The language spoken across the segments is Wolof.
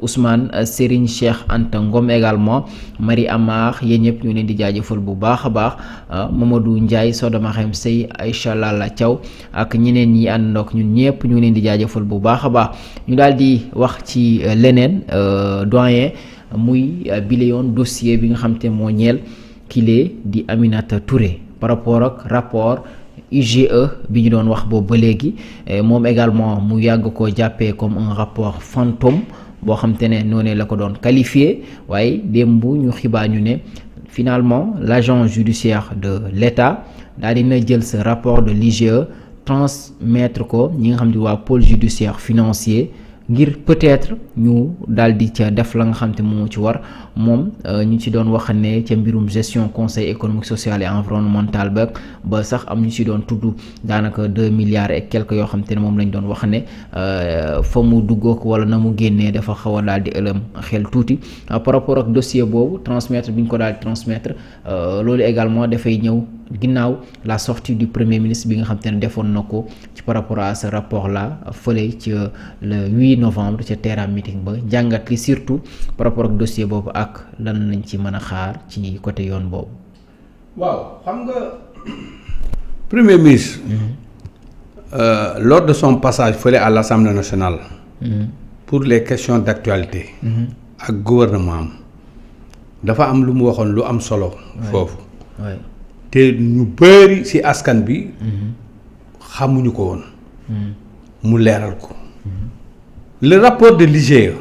Ousmane Serigne Cheikh Anta Ngom également Marie Amar yéen ñëpp ñu leen di jaajëfal bu baax a baax Mamadou Ndiaye Soda Maxem Sey Aïcha Lalla Thiaw ak ñeneen ñi àndook ñun ñëpp ñu leen di jaajëfal bu baax a baax ñu daal di wax ci leneen doyen muy bile yoon dossier bi nga xam te moo ñeel kile di Aminata Touré par rapport ak rapport IGE bi ñu doon wax boobu ba léegi moom également mu yàgg koo jàppee comme un rapport fantôme boo xam te ne noonu la ko doon qualifié waaye démb ñu xibaar ñu ne finalement l'agent judiciaire de l'État daal dina jël ce rapport de l'IGE transmettre ko ñi nga xam ne waa pôle judiciaire financier ngir peut-être ñu daal di ca def la nga xam te moo ci war moom ñu ci doon wax ne ca mbirum gestion conseil économique social et environnemental ba sax am ñu ci doon tudd daanaka 2 milliards et quelques yoo xam te ne moom lañ doon wax ne fa mu duggook wala na mu génnee dafa xaw a daal di ëlëm xel tuuti par rapport ak dossier boobu transmettre bi ñu ko daal di transmettre loolu également dafay ñëw ginnaaw la sortie du premier ministre bi nga xam te ne defoon na ko ci par rapport à ce rapport là fële ci le 8 novembre ca Terra meeting ba jàngat li surtout par rapport ak dossier boobu ak lan lañ ci mën a xaar ci côté yoon boobu. waaw xam nga premier ministre. Lors de son passage fële à l'Assemblée nationale. Pour les questions d'actualité. ak gouvernement am dafa am lu mu waxoon lu am solo. foofu. te ñu bëri ci askan bi. xamuñu ko woon. mu leeral ko. le rapport de l'IGE.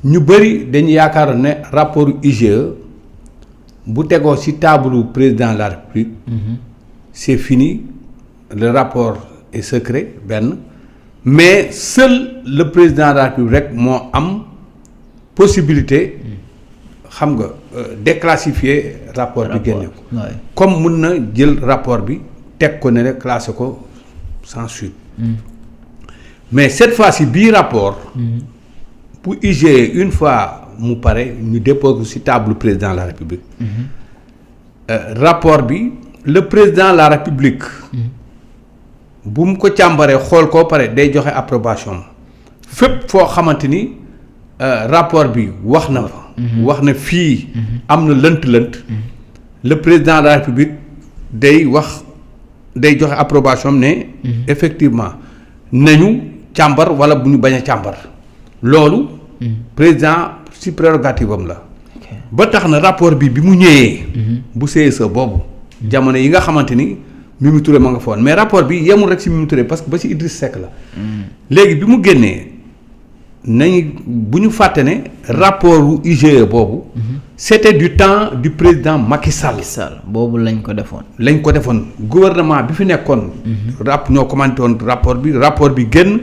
ñu bëri dañu yaakaar ne rapport IGE bu tegoo ci table président de la République. c'est fini le rapport est secret benn mais seul le président de la République rek moo am possibilité xam nga déclassifier rapport bi génne ko comme mun na jël rapport bi teg ko ne rek classé ko sans suite. mais cette fois-ci bii rapport. pour IGE une fois mu pare ñu dépose ci table président de la République. rapport bi le président de la République. bu mu ko càmbaree xool koo pare day joxe approbation fépp foo xamante ni rapport bi wax na fa. wax na fii am na lënt-lënt. le président de la République day joxe approbation ne. effectivement nañu càmbar wala bu ñu bañ a càmbar. loolu président ci prérogative am la. ba tax na rapport bi mu ñëwee. bu CSE boobu. jamono yi nga xamante ni Mimi Touré ma nga foon mais rapport bi yemul rek ci Mimi Touré parce que ba ci Idriss Seck la. léegi bi mu génnee nañu bu ñu fàtte ne rapportu IGE boobu. c'était du temps du président Macky Sall. boobu lañ ko defoon. Gouvernement bi fi nekkoon. ñoo commenté woon rapport bi génn.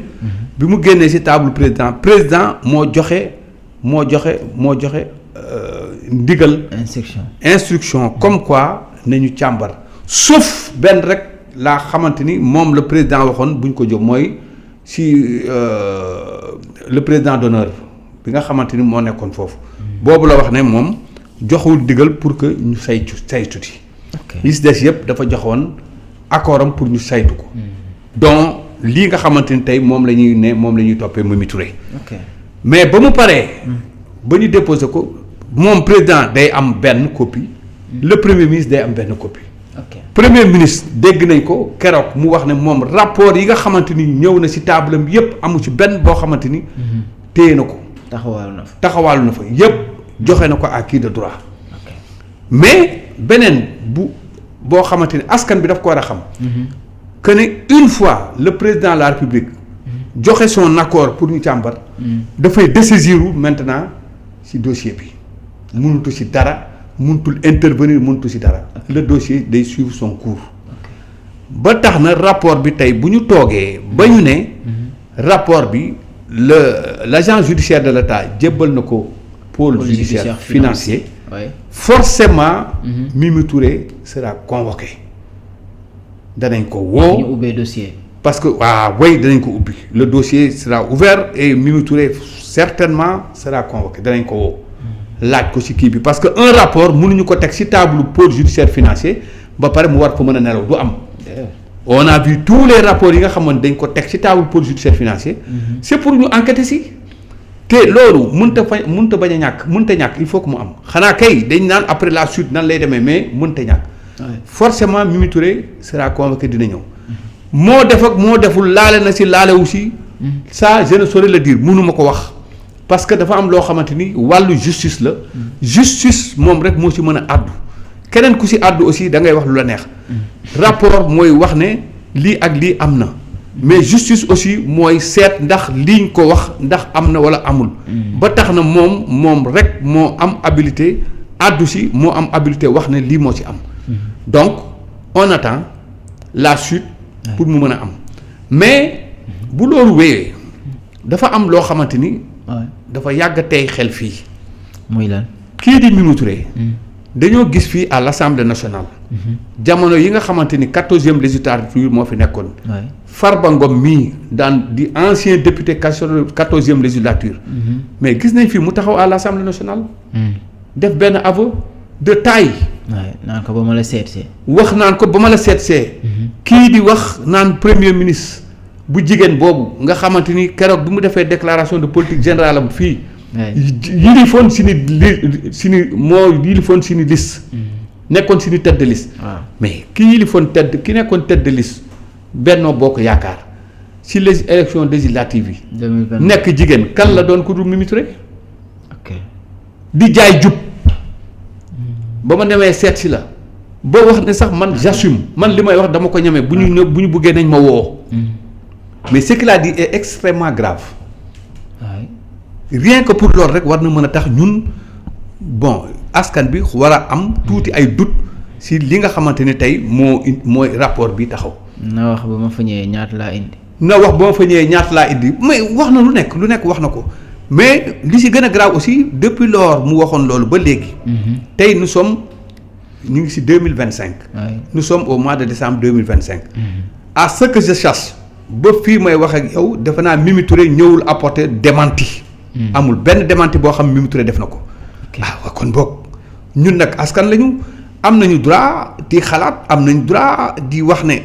bi mu génnee ci table président moo joxe ndigal. instruction comme quoi nañu càmbar sauf benn rek laa xamante ni moom le président waxoon bu ñu ko jóg mooy ci le président d'honneur bi nga xamante ni moo nekkoon foofu. boobu la wax ne moom joxul ndigal pour que ñu saytuti. li ci des yëpp dafa joxoon accord am pour ñu saytu ko. donc lii nga xamante ni tey moom la ñuy toppee Mimi Touré. mais ba mu paree. ba ñu déposé ko moom président day am benn copie. le premier ministre day am benn copie. premier ministre dégg nañ ko keroog mu wax ne moom rapport yi nga xamante ni ñëw na ci table am yépp amu ci benn boo xamante ni. téye na ko. taxawaalu na fa yépp joxe na ko à qui de droit. mais beneen boo xamante ni askan bi daf ko war a xam. que ne une fois le président de la République. joxe son accord pour ñu càmbar. dafay dessaisir maintenant ci dossier bi. mënutu ci dara. mënutul intervenir mënutu ci dara. le dossier day suivre son cours. ba tax na rapport bi tey bu ñu toogee ba ñu ne. rapport bi l'agent judiciaire de l'État jébbal na ko pôle judiciaire financier. forcément. Mimi Touré sera convoqué. danañ ko woo. ñu ubbee dossier. parce que danañ ko ubbi le dossier sera ouvert et Mimi Touré certainement sera convoqué danañ ko woo. laaj ko ci kii bi parce que un rapport mënuñu ko teg ci table pôle judiciaire financier ba pare mu war fa mën a nelaw du am. on a vu tous les rapports yi nga xamoon dañ ko teg ci table pôle judiciaire financier. c'est pour ñu enquêter ci te loolu mënta bañ a ñàkk il faut que mu am xanaa kay dañ naan après la suite nan lay demee mais mënta ñàkk. forcément Mimi Touré sera convoqué dina ñëw. moo def ak moo deful laale na si laalewu si. ça je ne saurais le dire mënuma ko wax. parce que dafa am loo xamante ni wàllu justice la. justice moom rek moo ci mën a àddu. keneen ku si àddu aussi da ngay wax lu la neex. rapport mooy wax ne lii ak lii am na. mais justice aussi mooy seet ndax liñ ko wax ndax am na wala amul. ba tax na moom rek moo am habilité àddu si moo am habilité wax ne lii moo ci am. donc on attend la suite. pour mu mën a am mais bu loolu wéyee dafa am loo xamante ni. dafa yàgg tey xel fii. muy lan kii di Mimi Touré. dañoo gis fii à l'Assemblée nationale. jamono yi nga xamante ni 14e législature moo fi nekkoon. Farba Ngom mii daan di ancien député 14e législature. mais gis nañ fii mu taxaw à l'Assemblée nationale. def benn aveu de taille. naan ko ba ma la seetsee. wax naan ko ba ma la seetsee. kii di wax naan premier ministre bu jigéen boobu nga xamante ni keroog bi mu defee déclaration de politique générale am fii. yilifoon moo yilifoon si ni liste. nekkoon si ni tête de liste. mais ki yilifoon ki nekkoon tête de liste Benno Bokk Yaakaar si les élections législatives yi. 2020 nekk jigéen kan la doon ku dul Mimi Touré. di jaay jub. ba ma demee seet si la. boo wax ne sax man j'assume man li may wax dama ko ñeme bu ñu buggee nañ ma woo. mais ce qu'il a dit est extrêmement grave. rien que pour loolu rek war na mën a tax ñun bon askan bi war a am tuuti ay doute si li nga xamante ne tey mooy rapport bi taxaw. na wax ba ma fa ñëwee ñaata laa indi. mais wax na lu nekk wax na ko mais li si gën a grave aussi depuis lors mu waxoon loolu ba léegi. tey ñu ngi si 2025. nous sommes au mois de décembre 2025. à ce que je cherche ba fii may wax ak yow defe naa Mimi Touré ñëwul apporter démenti. amul benn démenti boo xam Mimi Touré def na ko. kon boog ñun nag askan lañu am nañu droit di xalaat am nañu droit di wax ne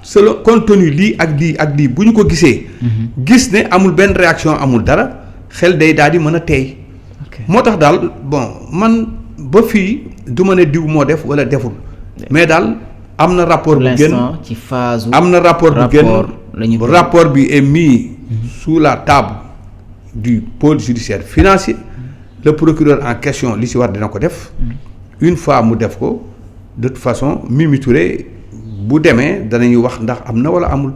selon compte tenu lii ak lii bu ñu ko gisee. gis ne amul benn réaction amul dara xel day daal di mën a teey. moo tax daal bon man ba fii du ma ne diw moo def wala deful mais daal am na rapport bu génn ci phase am na rapport bu génn rapport bi est mis sous la table du pôle judiciaire financier le procureur en question li ci war dina ko def une fois mu def ko de toute façon Mimi Touré bu demee danañu wax ndax am na wala amul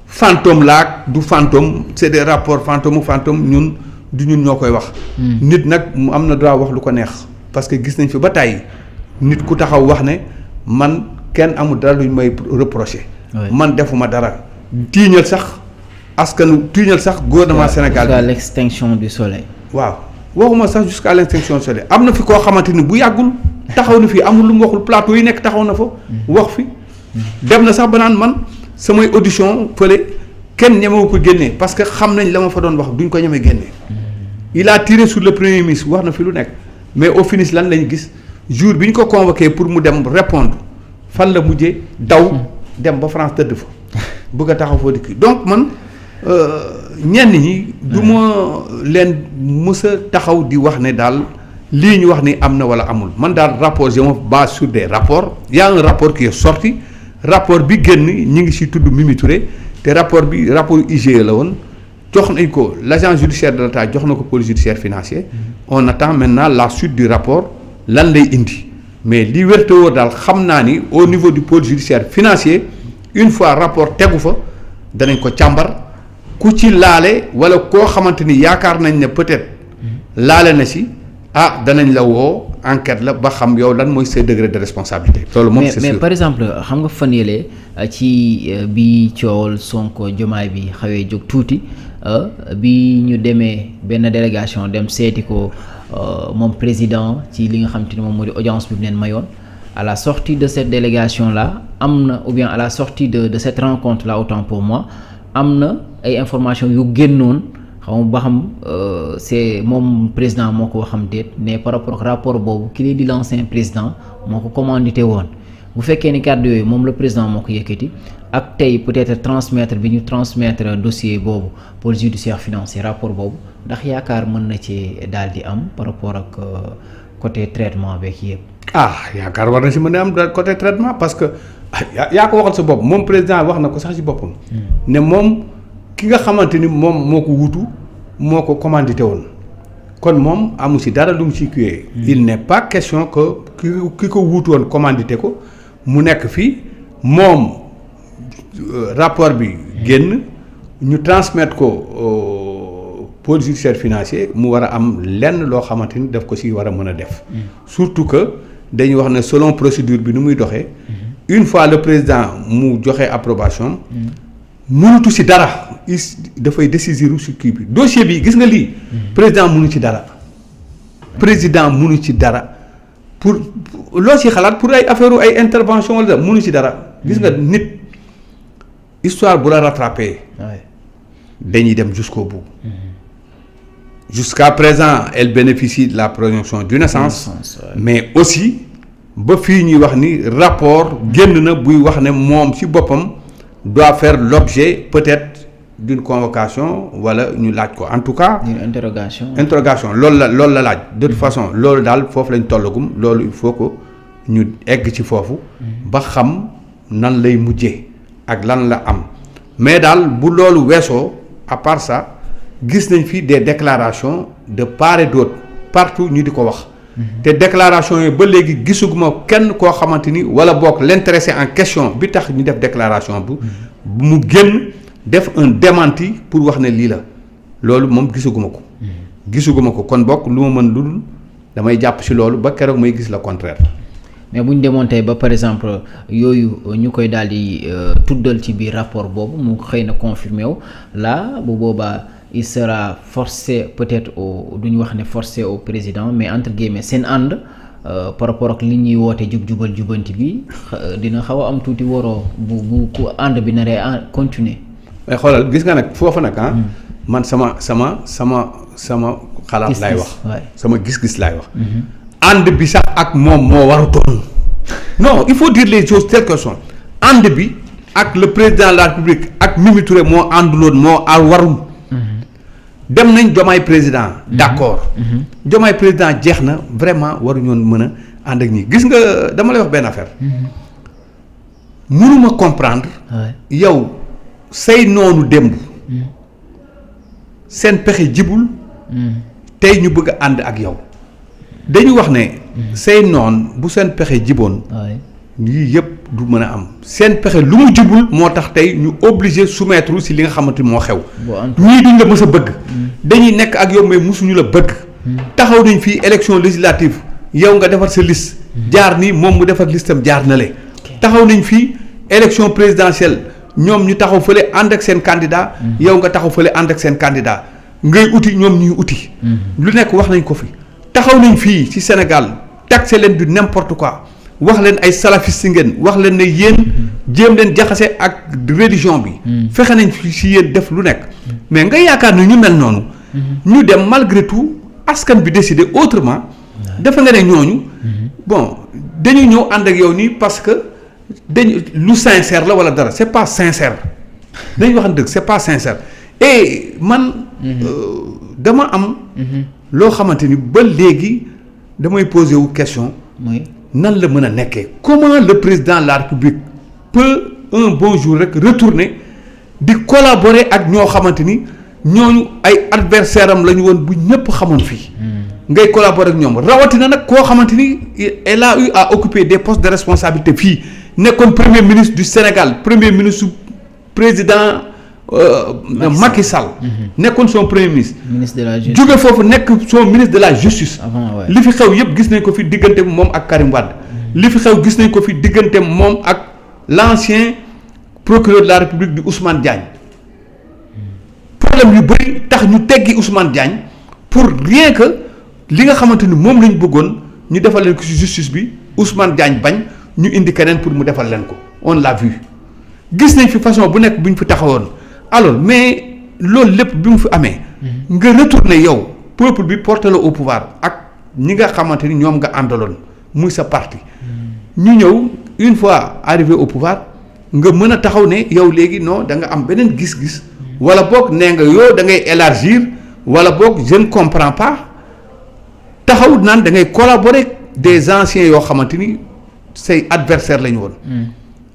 fantôme laak du fantôme c'est des rapports fantôme ñun du ñun ñoo koy wax nit nag mu am na droit wax lu ko neex parce que gis nañ fi ba tàyyi nit ku taxaw wax ne man kenn amul dara luñ may reprocher man defuma dara tiiñal sax gouvernement Sénégal jusqu'à l'extinction du soleil. waaw waxuma sax jusqu'à l'extinction du soleil am na fi koo xamante ni bu yàggul taxaw na fi amul lu mu waxul plateau yi nekk taxaw na fa wax fi dem na sax ba naan man samay audition fële kenn ñemewu ko génnee parce que xam nañ la ma fa doon wax duñ ko ñeme génnee il a tiré sur le premier ministre wax na fi lu nekk mais au finish lan lañu gis jour bi ñu ko convoqué pour mu dem répondre fan la mujjee daw dem ba France tëdd fa bëgg a taxaw foo dikki donc man ñenn ñi du ma leen mës a taxaw di wax ne daal lii ñu wax ni am na wala amul man daal rapport je me base sur des rapports il y a un rapport qui est sorti rapport bi génn ñi ngi si tudd Mimi Touré te rapport IGE la woon jox nañ ko l'agent judiciaire de l'État jox na ko pôle judiciaire financier on attend maintenant la suite du rapport lan lay indi mais li wérte wóor daal xam naa ni au niveau du pôle judiciaire financier une fois rapport tegu fa danañ ko càmbar ku ci laale wala koo xamante ni yaakaar nañ ne peut-être laale na si danañ la woo enquête la ba xam yow lan mooy ses degrés de responsabilité. loolu moom c'est sûr mais par exemple xam nga fan yële ci bi coowal Sonko Diomaye bi xawee jóg tuuti bi ñu demee benn délégation dem seeti ko moom président ci li nga xam te ne moom moo di audience bi mu leen mayoon à la sortie de cette délégation là am na ou bien à la sortie de cette rencontre là autant pour moi am na ay informations yu génnoon. xaw ma ba xam c'est moom président moo ko xam déet mais par rapport ak rapport boobu ki lay di l'ancien président moo ko commandité woon bu fekkee ni kàddu yooyu moom le président moo ko yëkkati ak tey peut-être transmettre bi ñu transmettre dossier boobu police judiciaire financier rapport boobu ndax yaakaar mën na ci daal di am par rapport ak côté traitement beeg yëpp. yaakaar war na si mën a am côté traitement parce que yaa ko waxal sa bopp moom président wax na ko sax si boppam. ne moom ki nga xamante ni moom moo ko wutu moo ko commandité woon kon moom amu si dara lu mu si kiiyee. il n'est pas question que ki ko wutu woon commandité ko mu nekk fii moom rapport bi génn ñu transmettre ko pôle judiciaire financier mu war a am lenn loo xamante ni daf ko si war a mën a def. surtout que dañuy wax ne selon procédure bi nu muy doxee. une fois le président mu joxe approbation. mënutu si dara dafay décisir si kii bi dossier bi gis nga lii. président mënu ci dara. président mënu ci dara pour loo ci xalaat pour ay affaire ay intervention wala dara mënu ci dara. gis nga nit histoire bu la rattrapé. dañuy dem jusqu'au bout. Jusqu'à présent elle bénéficie de la présomption d'innocence. Mais aussi ba fii ñuy wax ni rapport génn na buy wax ne moom ci boppam. doit faire l'objet peut-être d'une convocation wala ñu laaj ko en tout cas. une interrogation. loolu la laaj. de toute façon loolu daal foofu lañ tollagum loolu il faut que ñu egg ci foofu. ba xam nan lay mujjee ak lan la am mais daal bu loolu weesoo à part ça gis nañ fi des déclarations de part et d'autre partout ñu di ko wax. te déclaration yi ba léegi gisuguma kenn koo xamante ni wala boog l'intéressé en question bi tax ñu def déclaration bu mu génn def un démenti pour wax ne lii la loolu moom gisuguma ko kon bokk lu ma mën lu dul damay jàpp ci loolu ba keroog may gis le contraire. mais bu ñu demoon tey ba par exemple yooyu ñu koy daal di tuddal ci biir rapport boobu mu xëy na confirmé wu là bu boobaa. il sera forcé peut-être du ñu wax ne forcé au président mais entre guillemets seen ànd par rapport ak li ñuy woote jub-jubal jubanti bi dina xaw a am tuuti waroo bu ku ànd bi naree continuer. mais xoolal gis nga nag foofu nag man sama xalaat laay wax. sama gis-gis laay wax. ànd bi sax ak moom moo warutoon. non il faut dire les choses telles qu'elles sont ànd bi ak le président de la République ak Mimi Touré moo ànduloon moo warul. dem nañ Diomaye président d'accord Diomaye président jeex na vraiment waruñoon mën a ànd ak ñi gis nga dama lay wax benn affaire mënuma comprendre yow say noonu démb seen pexe jibul tey ñu bëgg a ànd ak yow dañu wax ne say noon bu seen pexe jiboon yii yëpp du mën a am seen pexe lu mu jubul moo tax tey ñu obligé soumettre si li nga xamante moo xew ñii duñ la mës a bëgg dañuy nekk ak yow mais musuñu la bëgg taxaw nañ fii élection législative yow nga defar sa liste jaar nii moom mu defar listam jaar na le taxaw nañ fii élection présidentielle ñoom ñu taxaw fële ànd ak seen candidat yow nga taxaw fële ànd ak seen candidat ngay uti ñoom ñuy uti lu nekk wax nañ ko fi taxaw nañ fii ci Sénégal taxé leen du n'importe quoi wax leen ay salafiste ngeen wax leen ne yéen jéem leen jaxase ak religion bi fexe nañ fi ci yéen def lu nekk mais nga yaakaar ne ñu mel noonu ñu dem malgré tout askan bi décider autrement dafa nga ne ñooñu bon dañu ñëw ànd ak yow nii parce que dañu lu sincère la wala dara c'est pas sincère dañu wax dëgg c'est pas sincère et man dama am loo xamante ni ba léegi damay poser wu question nan la mën a nekkee comment le président de la République peut un bon jour rek retourner di collaborer ak ñoo xamante ni ñooñu ay adversaire am la ñu woon bu ñëpp xamoon fii ngay collaborer ak ñoom rawatina nag koo xamante ni elle a eu à occuper des postes de responsabilité fii nekkoon premier ministre du Sénégal premier ministre président Macky Sall nekkoon son premier ministre de la justice jóge foofu nekk son ministre de la justice li fi xew yëpp gis nañ ko fi diggante moom ak Karim Wade li fi xew gis nañ ko fi diggante moom ak l'ancien procureur de la République di Ousmane Diagne problème yu bëri tax ñu teggi Ousmane Diagne pour rien que li nga xamante ni moom lañ bëggoon ñu defal leen ko ci justice bi Ousmane Diagne bañ ñu indi keneen pour mu defal leen ko on l'a vu gis nañ fi façon bu nekk bu ñu fi taxawoon alors mais loolu lépp bi mu fi amee nga retourner yow peuple bi porté la au pouvoir ak ñi nga xamante ni ñoom nga àndaloon muy sa parti ñu ñëw une fois arrivé au pouvoir nga mën a taxaw ne yow léegi non da nga am beneen gis-gis wala boog nee nga yow da ngay élargir wala boog je ne comprends pas taxaw naan da ngay collaborer des anciens yoo xamante ni say adversaire la ñu woon.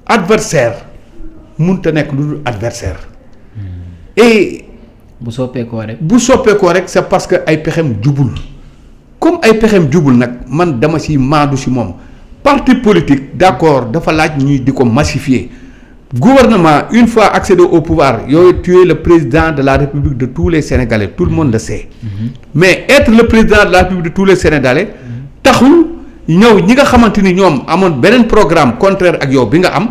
adversaire mënut a nekk lu dul adversaire et. bu soppeekoo rek c'est parce que ay pexem jubul comme ay pexem jubul nag man dama ci maandu ci moom parti politique d'accord dafa laaj ñuy di ko massifier gouvernement une fois accédé au pouvoir yooyu tu es le président de la République de tous les Sénégalais tout le monde le sait. Mais être le président de la République de tous les Sénégalais taxul ñëw ñi nga xamante ni ñoom amoon beneen programme contraire ak yow bi nga am.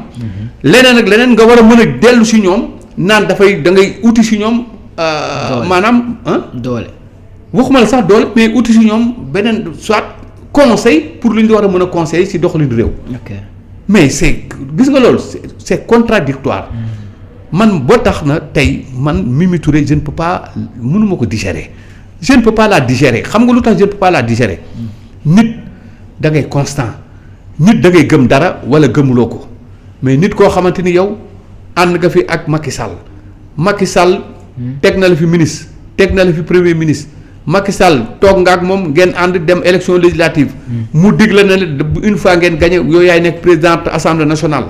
leneen ak leneen nga war a mën a dellu ci ñoom naan dafay da ngay uti ci ñoom. maanaam doole waxuma la sax doole mais uti ci ñoom beneen soit conseil pour lu ñu war a mën a conseiller ci doxalinu réew. mais c'est gis nga loolu c'est contradictoire man boo tax na tey man Mimi Touré je ne peux pas mënuma ko digérer je ne peux pas la digérer xam nga lu tax je ne peux pas la digérer nit da ngay constant nit da ngay gëm dara wala gëmuloo ko mais nit koo xamante ni yow ànd nga fi ak Macky Sall teg na la fi ministre teg na la fi premier ministre Macky Sall toog nga ak moom ngeen ànd dem élection législative mu dig la ne une fois ngeen gagné yow yaay nekk président assemblée nationale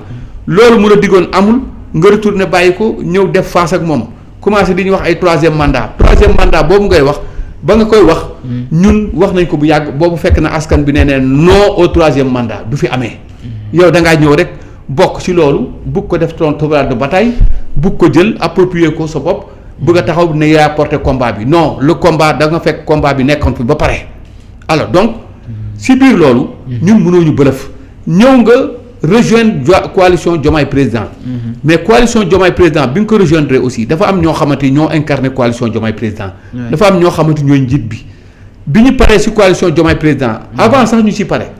loolu mu la diggoon amul nga retourné bàyyi ko ñëw def face ak moom commencé di ñu wax ay troisième mandat boobu ngay wax ba nga koy wax ñun wax nañ ko bu yàgg boobu fekk na askan bi nee ne non au troisième mandat du fi amee yow da ngaa ñëw rek bokk ci loolu bugg ko def ton cheval de bataille bugg ko jël approprier ko sa bopp bëgg a taxaw ne yaa porté combat bi non le combat da nga fekk combat bi nekkoon fi ba pare alors donc si biir loolu ñun mënoo ñu bëlëf ñëw nga rejoindre coalition Diomaye président mais coalition Diomaye président bi nga ko rejoindre aussi dafa am ñoo xamante ñoo incarné coalition Diomaye président dafa am ñoo xamante ñooy njiit bi ñu paree ci coalition Diomaye président avant sax ñu ci pare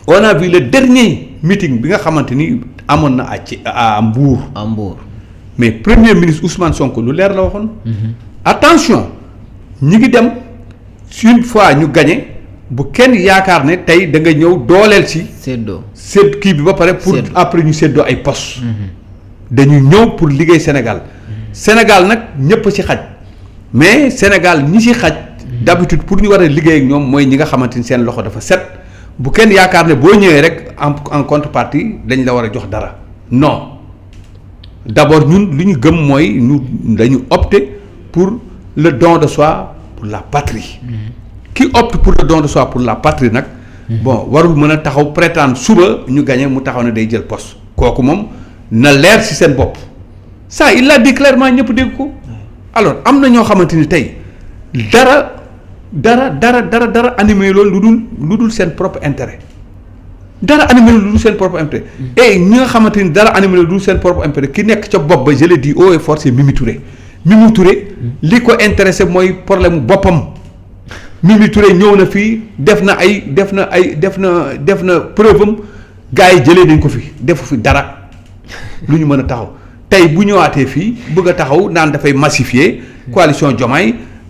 on a vu le dernier meeting bi nga xamante ni amoon na à Mbour mais premier ministre Ousmane Sonko lu leer la waxoon. attention ñi ngi dem une fois ñu gagné bu kenn yaakaar ne tey da nga ñëw dooleel ci. sédd kii bi ba pare pour après ñu séddoo ay postes. dañu ñëw pour liggéey Sénégal. Sénégal nag ñëpp ci xaj mais Sénégal ñi ci xaj. d'habitude pour ñu war a liggéey ak ñoom mooy ñi nga xamante ni seen loxo dafa set bu kenn yaakaar ne boo ñëwee rek en contrepartie dañ la war a jox dara non. D'abord ñun li ñu gëm mooy ñu dañu opter pour le don de soi pour la patrie qui opte pour le don de soi pour la patrie nag bon warul mën a taxaw prétendre suba ñu gagné mu taxaw ne day jël poste kooku moom na leer ci seen bopp ça il l'a dit clairement ñëpp dégg ko alors am na ñoo xamante ni tey dara animé loolu lu dul seen propre intérêt dara animé lu dul seen propre intérêt et ñi nga xamante ni dara animé lu dul seen propre intérêt ki nekk ca bopp ba je le dis haut et fort c'est Mimi Touré li ko intéressé mooy problème boppam Mimi Touré ñëw na fii def na preuve am gars yi jëlee nañ ko fi defu fi dara lu ñu mën a taxaw tey bu ñëwaatee fii bëgg a taxaw naan dafay massifier coalition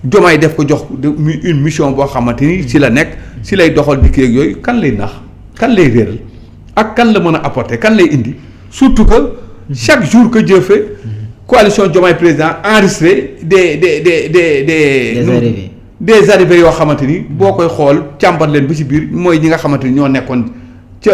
Diomaye def ko jox une mission boo xamante ni ci la nekk ci lay doxal di kii ak yooyu kan lay nax kan lay réeral ak kan la mën a apporter kan lay indi surtout que chaque jour que Dieu fait coalition Diomaye président enregistré des arrivées yoo xamante ni boo koy xool càmbar leen ba ci biir mooy ñi nga xamante ni ñoo nekkoon ca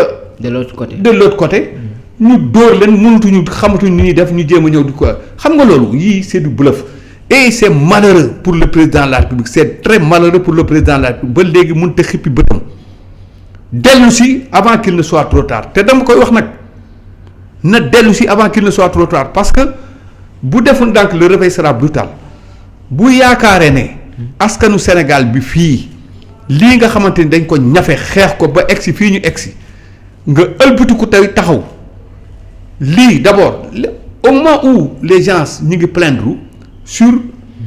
de l'autre côté ñu dóor leen mënatuñu xamatuñu ni ñuy def ñu jéem a ñëw di ko xam nga loolu yii c'est du bluff et c'est malheureux pour le président de la République c'est très malheureux pour le président de la République ba léegi mënut a xippi bëtam dellu si avant qu'il ne soit trop tard te dama koy wax nag na dellu si avant qu'il ne soit trop tard parce que bu defoon donc le réveil sera brutal bu yaakaaree ne askanu Sénégal bi fii lii nga xamante ni dañ ko ñafe xeex ko ba egsi fii ñu egsi nga ëlbatu ko tey taxaw lii d'abord au moment où les gens ñu ngi plaindre sur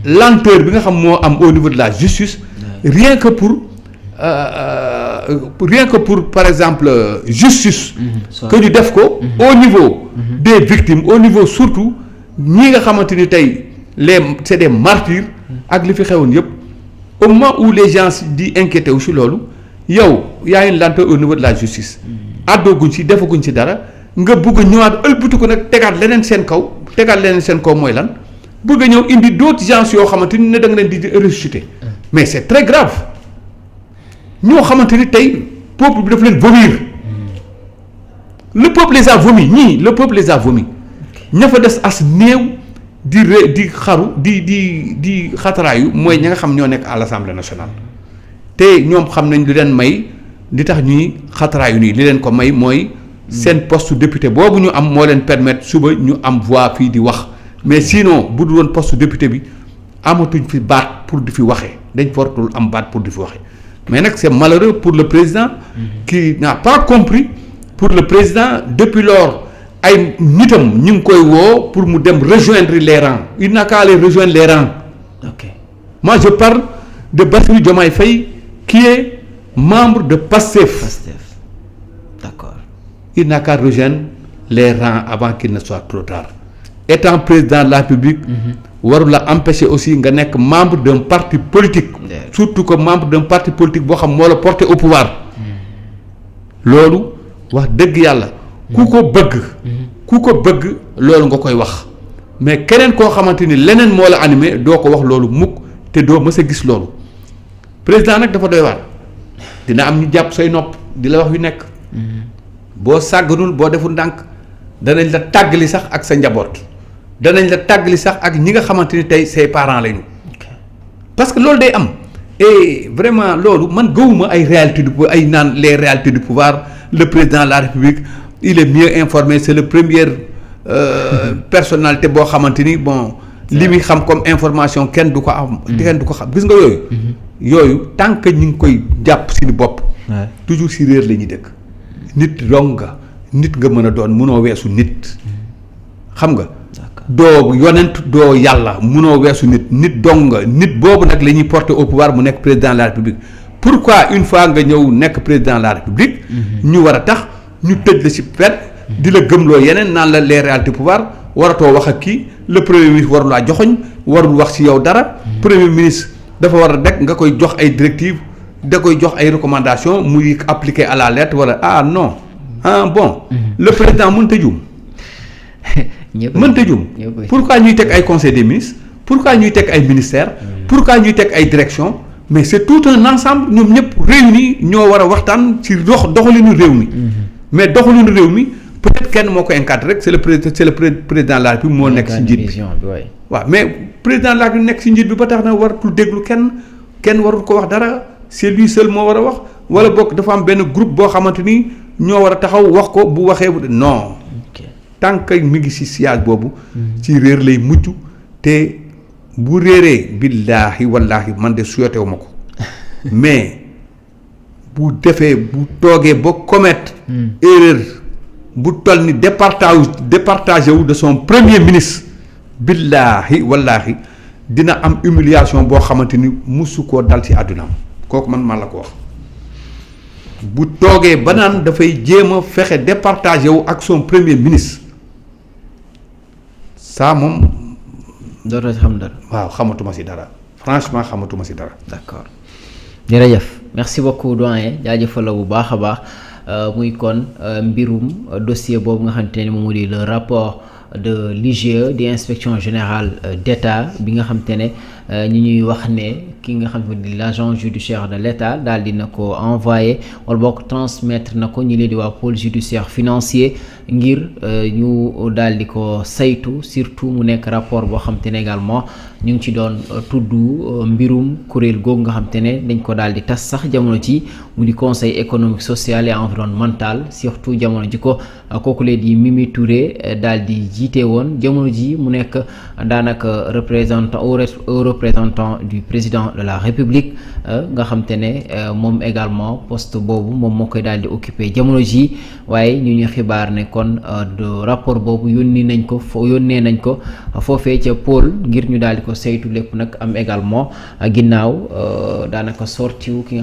lenteur bi nga xam moo am au niveau de la justice rien que pour par exemple justice que ñu def ko au niveau des victimes au niveau surtout ñi nga xamante ni tey c'est des martyrs ak li fi xewoon yëpp au moment où les gens di inquiété wu si loolu yow y a une lenteur au niveau de la justice àddooguñ ci defaguñ ci dara nga bëgg a ñëwaat ëlbatu ko nag tegaat leneen seen kaw mooy lan bëgg a ñëw indi d'autres gens yoo xamante ni ne da nga leen di ressusciter mais c'est très grave ñoo xamante ni tey peuple bi daf leen vomir le peuple les a vomi le peuple les a vomi ña fa des as néew di xaru di xataraayu mooy ñi nga xam ñoo nekk à l'Assemblée nationale te ñoom xam nañ lu leen may li tax ñuy xataraayu nii li leen ko may mooy seen poste député boobu ñu am moo leen permettre suba ñu am voix fii di wax mais sinon bu dul woon poste député bi amatuñ fi baat pour di fi waxee dañ fortul am baat pour di fi waxee mais nag c'est malheureux pour le président qui n'a pas compris pour le président depuis lors ay nitam ñu ngi koy woo pour mu dem rejoindre les rangs il n'a qu'à aller rejoindre les rangs. Ok. Moi je parle de Bassirou Diomaye Faye qui est membre de Pastef. D'accord. Il n'a qu'à rejoindre les rangs avant qu'il ne soit trop tard. Étant président de la République warul la empêcher aussi nga nekk membre d'un parti politique surtout que membre d'un parti politique boo xam moo la porté au pouvoir loolu wax dëgg yàlla ku ko bëgg loolu nga koy wax mais keneen koo xamante ni leneen moo la animé doo ko wax loolu mukk te doo mës a gis loolu président nag dafa doy waar dina am ñu jàpp say nopp di la wax yu nekk boo sàgganul boo deful ndànk danañ la tàggali sax ak sa njaboot danañ la tàggali sax ak ñi nga xamante ni tey say parents lañu parce que loolu day am et vraiment loolu man gëwuma ay réalité ay naan les réalités du pouvoir le président de la République il est mieux informé c'est le première personnalité boo xamante ni bon li muy xam comme information kenn du ko am kenn du ko xam gis nga yooyu tant que ñu ngi koy jàpp si bopp toujours si réer la ñuy dëkk nit dong nga nit nga mën a doon mënoo weesu nit xam nga doo yonent doo yàlla mënoo weesu nit dong nga nit boobu nag la ñuy porter au pouvoir mu nekk président de la République pourquoi une fois nga ñëw nekk président de la République ñu war a tax ñu tëj la ci pet di la gëmloo yeneen naan la les réalités pouvoir waratoo wax ak kii le premier ministre warul laa joxoñ warul wax ci yow dara premier ministre dafa war a dekk nga koy jox ay directives da koy jox ay recommandations muy appliquer à la lettre wala non bon le président mënta juum mënta juum pourquoi ñuy teg ay conseil des ministres pourquoi ñuy teg ay ministères pourquoi ñuy teg ay directions mais c'est tout un ensemble ñoom ñëpp réunis ñoo war a waxtaan ci doxalinu réew mi mais doxalinu réew mi peut-être kenn moo ko encadré rek c'est le président de la République moo nekk ci njiit bi waaw mais président de la République nekk ci njiit bi ba tax na waratul déglu kenn warul ko wax dara c'est lui seul moo war a wax wala bokk dafa am benn groupe boo xamante ni ñoo war a taxaw wax ko bu waxee non tant que mi ngi ci siège boobu ci réer lay mujj te bu réeree billaahi wallaahi man de souhaité wu ma ko mais bu toogee ba commettre erreur bu toll ni départagé wu de son premier ministre billaahi wallaahi dina am humiliation boo xamante ni musu koo dal ci àddunaam kooku man la ko wax bu toogee ba naan dafay jéem a fexe départagé wu ak son premier ministre ça moom dootoo ci xam dara. waaw xamatuma ci dara franchement xamatuma ci dara. d'accord jërëjëf merci beaucoup doyen jaajëfal la bu baax a baax muy kon mbirum dossier boobu nga xamante ne moom di le rapport de l'IGE di inspection générale d'État bi nga xamante ne ñi ñuy wax ne ki nga xam ne di l'agent judiciaire de l'État daal dina ko envoyé wala boog transmettre na ko ñi leen di waa pôle judiciaire financier ngir ñu daal di ko saytu surtout mu nekk rapport boo xam te ne également ñu ngi ci doon tudd mbirum kuréel googu nga xam te ne dañ ko daal di tas sax jamono ci mu di conseil économique social et environnemental surtout jamono ji ko kooku lee di Mimi Touré daal di jiite woon jamono ji mu nekk daanaka représentant du président de la République nga xam te ne moom également poste boobu moom moo koy daal di occupé jamono ji waaye ñu xibaar ne kon rapport boobu yónnee nañ ko foofee ca pôle ngir ñu daal di ko saytu lépp nag am également ginnaaw daanaka sorti wu ki